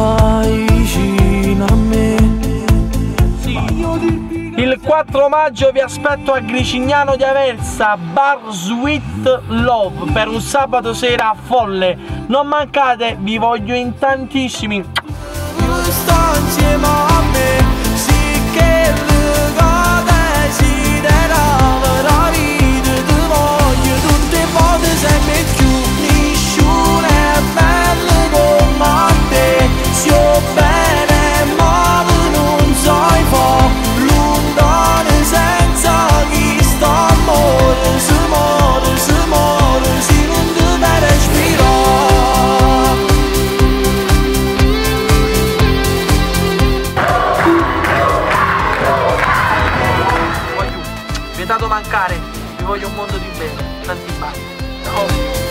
stai vicino a me. Il 4 maggio vi aspetto a Gricignano di Aversa, Bar Sweet Love, per un sabato sera folle. Non mancate, vi voglio in tantissimi. Sta insieme a me, sì che gode, si derava la vita, ti voglio tutte volte sempre più. Nessuno è bello come te, se io bene male non sai fa, lontano senza chi sta amore, si muore, si non deve respirare. Vietato mancare, vi voglio un mondo di bene, tanti baci. Ciao!